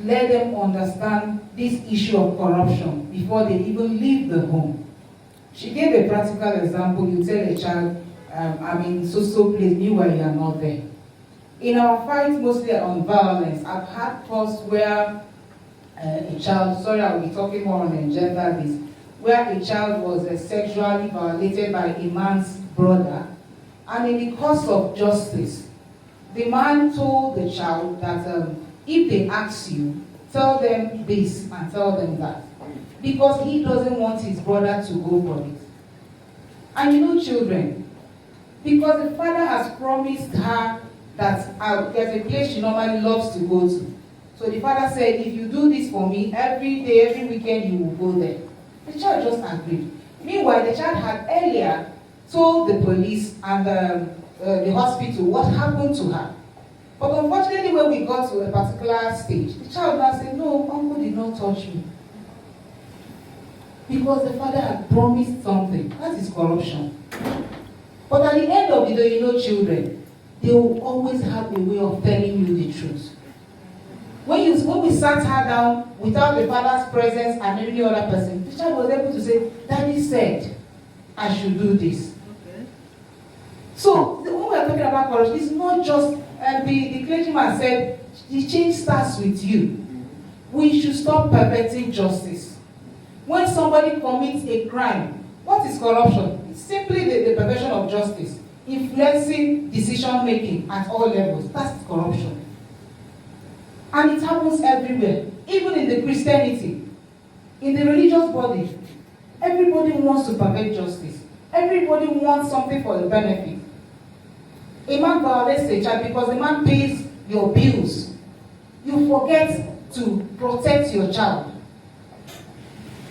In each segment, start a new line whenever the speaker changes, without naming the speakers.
let them understand this issue of corruption before they even leave the home. She gave a practical example. You tell a child, I'm in so place, meanwhile you are not there. In our fight mostly on violence, I've had calls where a child, sorry, I will be talking more on gender this, where a child was sexually violated by a man's brother, and in the course of justice, the man told the child that if they ask you, tell them this and tell them that, because he doesn't want his brother to go for it. And you know, children, because the father has promised her that there's a place she normally loves to go to. So the father said, if you do this for me, every day, every weekend, you will go there. The child just agreed. Meanwhile, the child had earlier told the police and the hospital what happened to her. But unfortunately, when we got to a particular stage, the child now said, no, uncle did not touch me. Because the father had promised something. That is corruption. But at the end of the day, you know, children, they will always have a way of telling you the truth. When we sat her down without the father's presence and any other person, the child was able to say, Daddy said I should do this. Okay. So when we are talking about corruption, it's not just the clergyman said the change starts with you. We should stop perverting justice. When somebody commits a crime, what is corruption? It's simply the perversion of justice, influencing decision making at all levels. That's corruption. And it happens everywhere, even in the Christianity, in the religious body. Everybody wants to pervert justice. Everybody wants something for the benefit. A man violates a child because the man pays your bills. You forget to protect your child.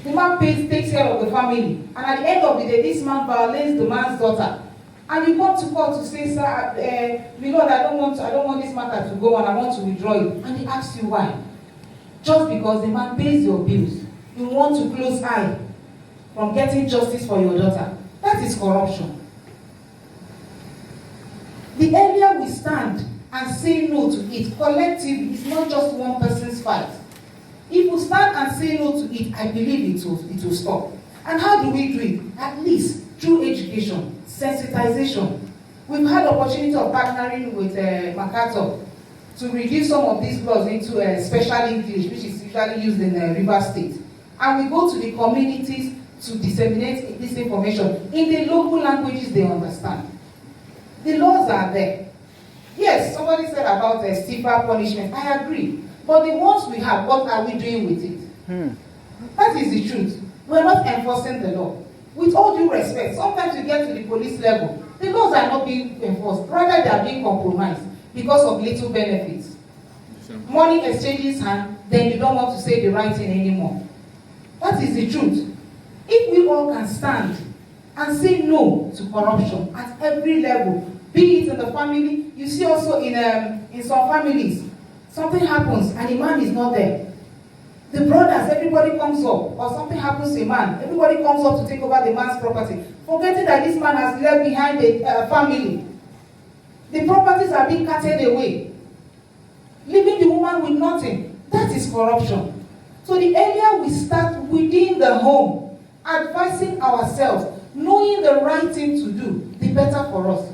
The man takes care of the family. And at the end of the day, this man violates the man's daughter. And you come to court to say, sir, Lord, I don't want this matter to go on, I want to withdraw it. And they ask you why. Just because the man pays your bills. You want to close eye from getting justice for your daughter. That is corruption. The earlier we stand and say no to it, collectively, it's not just one person's fight. If we stand and say no to it, I believe it will stop. And how do we do it? At least through education, sensitization. We've had the opportunity of partnering with MacArthur to reduce some of these laws into special English, which is usually used in River State. And we go to the communities to disseminate this information in the local languages they understand. The laws are there. Yes, somebody said about stiffer punishment. I agree. But the ones we have, what are we doing with it? That is the truth. We're not enforcing the law. With all due respect, sometimes you get to the police level, the laws are not being enforced. Rather, they are being compromised because of little benefits. Money exchanges hand, then you don't want to say the right thing anymore. That is the truth. If we all can stand and say no to corruption at every level, be it in the family, you see also in some families, something happens and the man is not there. The brothers, everybody comes up, or something happens to a man, everybody comes up to take over the man's property, forgetting that this man has left behind a family. The properties are being carted away, leaving the woman with nothing. That is corruption. So the earlier we start within the home, advising ourselves, knowing the right thing to do, the better for us.